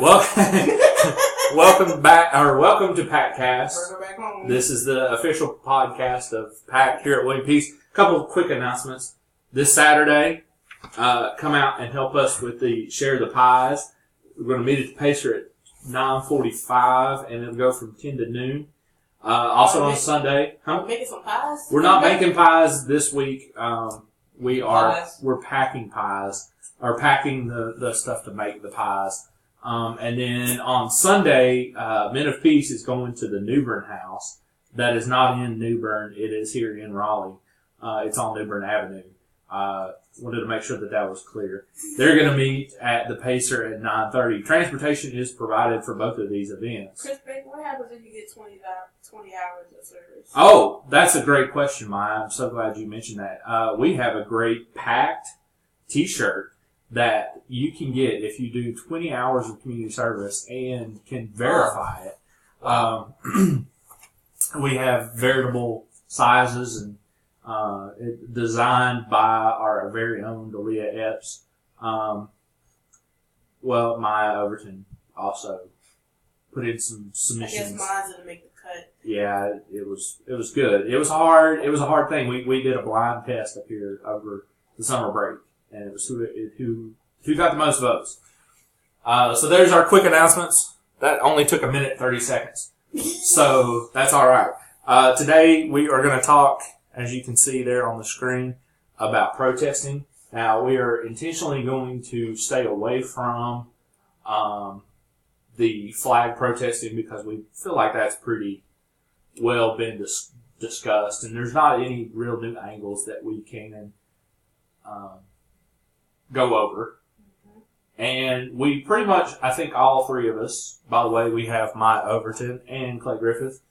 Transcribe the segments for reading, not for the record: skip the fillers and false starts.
Welcome to PACTcast. This is the official podcast of PACT here at William Peace. A couple of quick announcements. This Saturday, come out and help us with the Share the Pies. We're going to meet at the Pacer at 9:45, and it'll go from 10 to noon. Also on Sunday. Making some pies? We're not making pies this week. We're packing pies, or packing the stuff to make the pies. And then on Sunday, Men of Peace is going to the Newbern House. That is not in Newbern. It is here in Raleigh. It's on Newbern Avenue. Wanted to make sure that was clear. They're going to meet at the Pacer at 9:30. Transportation is provided for both of these events. Chris, what happens if you get 20 hours of service? Oh, that's a great question, Maya. I'm so glad you mentioned that. We have a great PACT t-shirt that you can get if you do 20 hours of community service and can verify it. We have veritable sizes and designed by our very own Dalia Epps. Maya Overton also put in some submissions. I guess mine's gonna make the cut. Yeah, it was good. It was hard. It was a hard thing. We did a blind test up here over the summer break, and it was who got the most votes. So there's our quick announcements. That only took 1:30 seconds. So that's all right. Today we are going to talk, as you can see there on the screen, about protesting. Now, we are intentionally going to stay away from the flag protesting because we feel like that's pretty well been discussed, and there's not any real new angles that we can go over. And we pretty much, I think all three of us, by the way, we have Maya Overton and Clay Griffith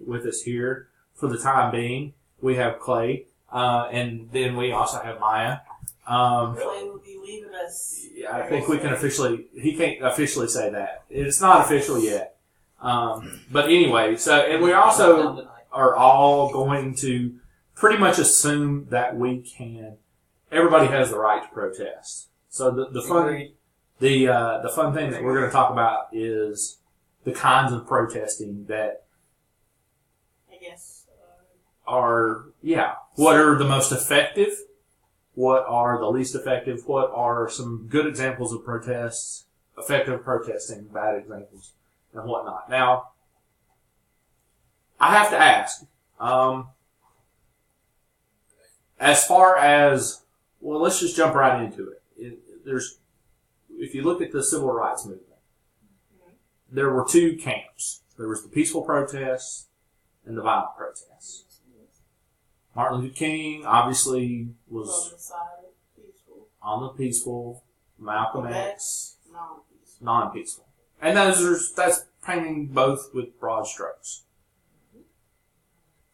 with us here for the time being. We have Clay, and then we also have Maya. Clay will be leaving us. Yeah, I think we can he can't officially say that. It's not official yet. But anyway, and we also are all going to pretty much assume that everybody has the right to protest. So the fun thing that we're going to talk about is the kinds of protesting that what are the most effective, what are the least effective, what are some good examples of protests, effective protesting, bad examples, and whatnot. Now, I have to ask, as far as, let's just jump right into it. If you look at the civil rights movement, there were two camps. There was the peaceful protests and the violent protests. Martin Luther King obviously was on the peaceful. Malcolm X, non-peaceful. And that's painting both with broad strokes.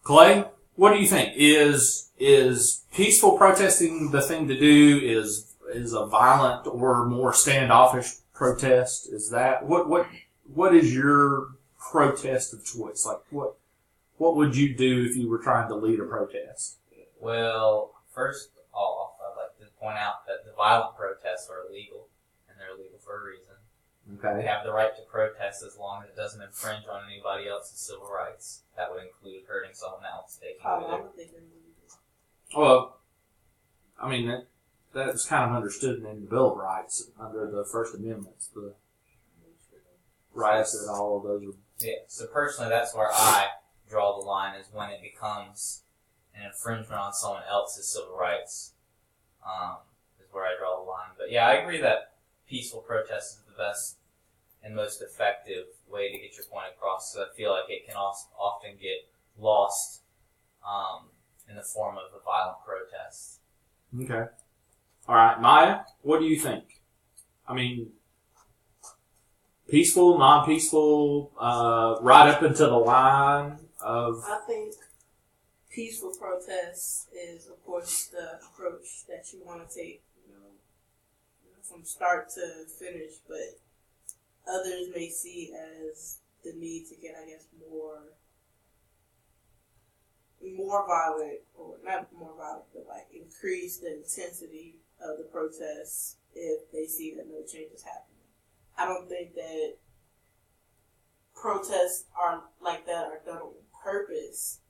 Clay, what do you think? Is peaceful protesting the thing to do? Is a violent or more standoffish protest? Is that what is your protest of choice? Like what would you do if you were trying to lead a protest? Well, first off, I'd like to point out that the violent protests are illegal, and they're illegal for a reason. Okay. We have the right to protest as long as it doesn't infringe on anybody else's civil rights. That would include hurting someone else, taking away their... Well, I mean, that's kind of understood in the Bill of Rights under the First Amendment. The rights that all of those are... Yeah, so personally, that's where I draw the line, is when it becomes an infringement on someone else's civil rights, is where I draw the line. But yeah, I agree that peaceful protest is the best and most effective way to get your point across. So I feel like it can often get lost in the form of a violent protest. Okay. All right, Maya, what do you think? I mean, peaceful, non-peaceful, right up into the line of... I think peaceful protest is, of course, the approach that you want to take, from start to finish, but others may see as the need to get, more violent, or not more violent, but increase the intensity of the protests if they see that no change is happening. I don't think that protests are like that are done on purpose.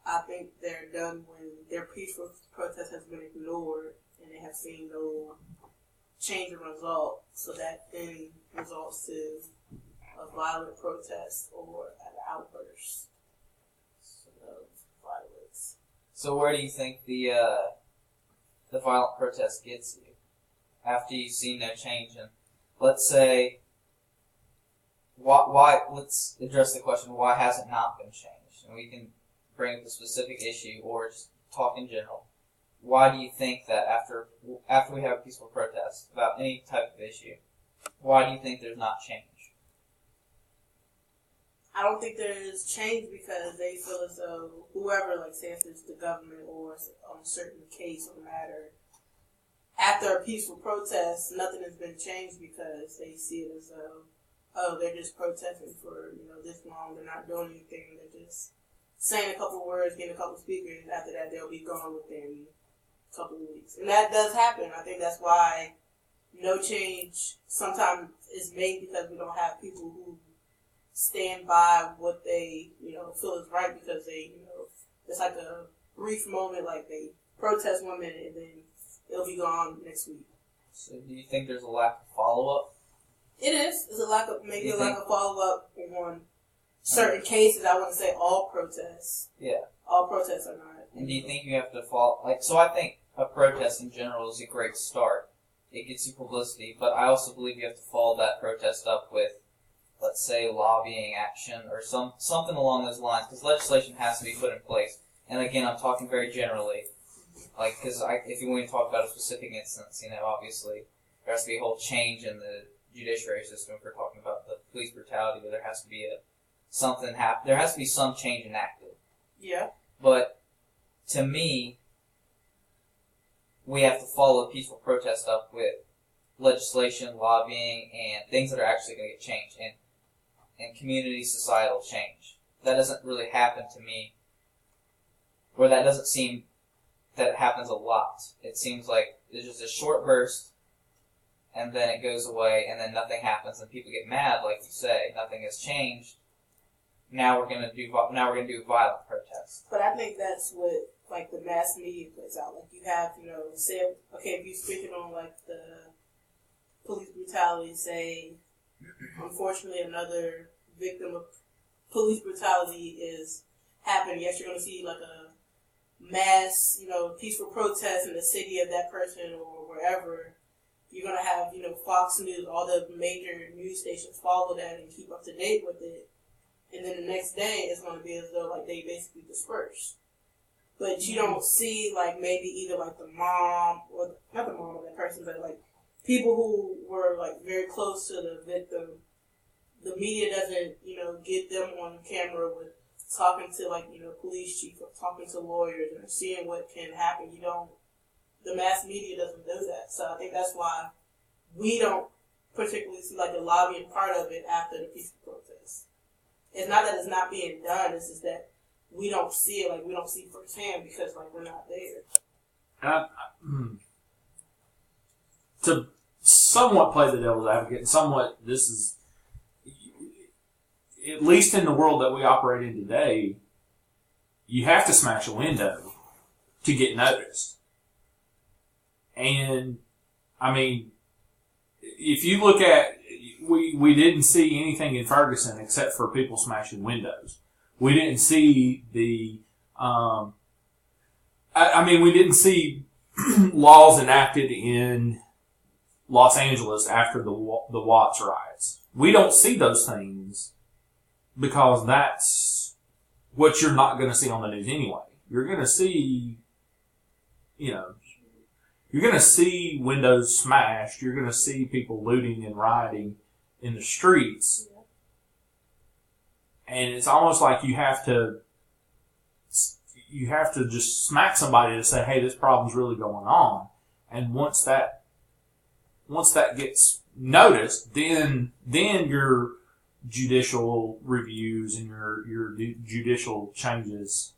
I think they're done when their peaceful protest has been ignored and they have seen no change in result, so that then results to a violent protest or an outburst of violence. So where do you think the violent protest gets you after you've seen no change? And let's say, why? Let's address the question: why has it not been changed? And we can bring up a specific issue or just talk in general. Why do you think that after we have a peaceful protest about any type of issue, why do you think there's not change? I don't think there is change because they feel as though whoever, like say if it's the government or on a certain case or matter, after a peaceful protest, nothing has been changed because they see it as though, oh, they're just protesting for, this long. They're not doing anything. They're just saying a couple words, getting a couple speakers. After that, they'll be gone within a couple of weeks. And that does happen. I think that's why no change sometimes is made because we don't have people who stand by what they, feel is right because they, it's like a brief moment, like they protest 1 minute and then it'll be gone next week. So do you think there's a lack of follow-up? It is. There's a lack of follow-up on certain cases. I wouldn't say all protests. Yeah. All protests are not. And do you think you have to follow, so I think a protest in general is a great start. It gets you publicity, but I also believe you have to follow that protest up with, let's say, lobbying action or something along those lines, because legislation has to be put in place. And again, I'm talking very generally, because if you want to talk about a specific instance, obviously there has to be a whole change in the judiciary system if we're talking about the police brutality, where there has to be there has to be some change enacted. Yeah. But to me, we have to follow a peaceful protest up with legislation, lobbying, and things that are actually going to get changed, and community societal change. That doesn't really happen to me, or that doesn't seem that it happens a lot. It seems like there's just a short burst, and then it goes away, and then nothing happens, and people get mad, like you say, nothing has changed. Now we're gonna do violent protests. But I think that's what the mass media puts out. Like you have, say, okay, if you're speaking on the police brutality, say, unfortunately another victim of police brutality is happening. Yes, you're going to see a mass, peaceful protest in the city of that person or wherever. You're going to have, Fox News, all the major news stations follow that and keep up to date with it. And then the next day, it's going to be as though they basically disperse. But you don't see maybe either the mom or not the mom of that person, but people who were very close to the victim. The media doesn't get them on camera with talking to police chief or talking to lawyers and seeing what can happen. The mass media doesn't do that. So I think that's why we don't particularly see the lobbying part of it after the peaceful protest. It's not that it's not being done. It's just that we don't see it. We don't see it firsthand because we're not there. To somewhat play the devil's advocate, and somewhat this is, at least in the world that we operate in today, you have to smash a window to get noticed. And, if you look at, we didn't see anything in Ferguson except for people smashing windows. We didn't see we didn't see laws enacted in Los Angeles after the Watts riots. We don't see those things because that's what you're not going to see on the news anyway. You're going to see, you're going to see windows smashed. You're going to see people looting and rioting in the streets. And it's almost like you have to just smack somebody to say, hey, this problem's really going on. And once that gets noticed, then your judicial reviews and your judicial changes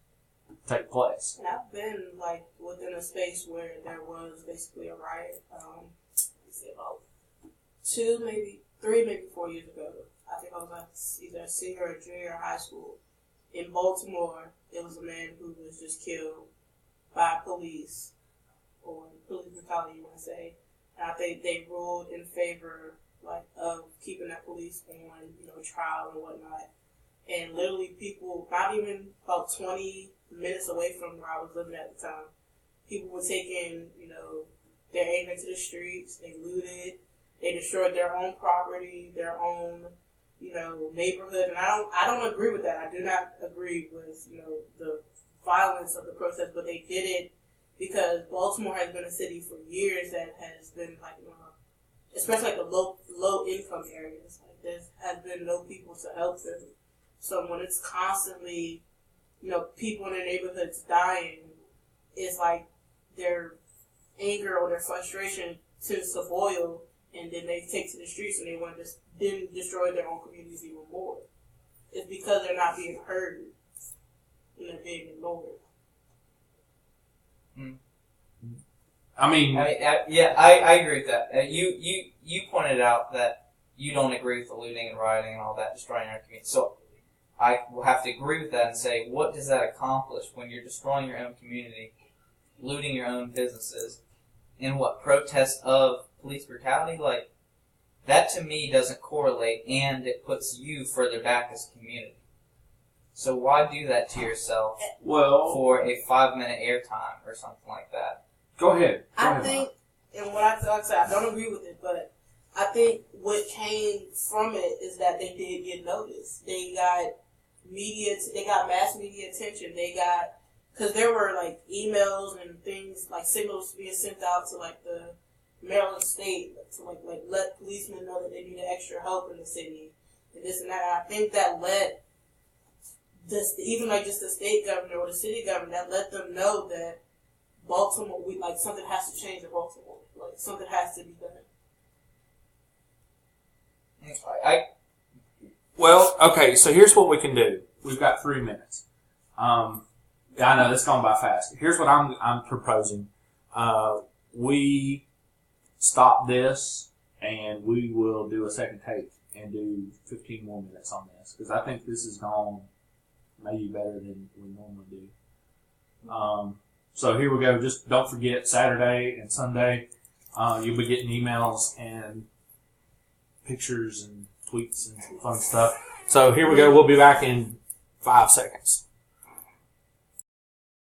take place. And I've been within a space where there was basically a riot. About 2, maybe 3, maybe 4 years ago. I think I was like either a senior or junior high school. In Baltimore, it was a man who was just killed by police, or police brutality, you want to say. And I think they ruled in favor, like, of keeping that police on, trial and whatnot. And literally people, not even about 20 minutes away from where I was living at the time, people were taking, their aim into the streets, they looted, they destroyed their own property, their own, neighborhood. And I don't agree with that. I do not agree with, the violence of the protest, but they did it because Baltimore has been a city for years that has been like, especially like the low income areas, like there has been no people to help them. So when it's constantly, people in their neighborhoods dying, it's like their anger or their frustration tends to boil, and then they take to the streets and they want to then destroy their own communities even more. It's because they're not being heard and they're being ignored. I agree with that. You pointed out that you don't agree with the looting and rioting and all that, destroying our community. So I will have to agree with that and say, what does that accomplish when you're destroying your own community, looting your own businesses, in protest of police brutality? Like, that to me doesn't correlate, and it puts you further back as a community. So why do that to yourself for a 5-minute airtime or something like that? Go ahead. I think, and what I said, I don't agree with it, but I think what came from it is that they did get noticed. They got mass media attention. Because there were like emails and things, like signals being sent out to like the Maryland state to like let policemen know that they needed extra help in the city and this and that. And I think that led even like just the state governor or the city governor, that let them know that Baltimore, something has to change in Baltimore. Like something has to be done. Well, okay, so here's what we can do. We've got 3 minutes. I know this is going by fast. Here's what I'm proposing. We stop this, and we will do a second take and do 15 more minutes on this, because I think this has gone maybe better than we normally do. So here we go. Just don't forget Saturday and Sunday. You'll be getting emails and pictures and tweets and fun stuff. So here we go. We'll be back in 5 seconds.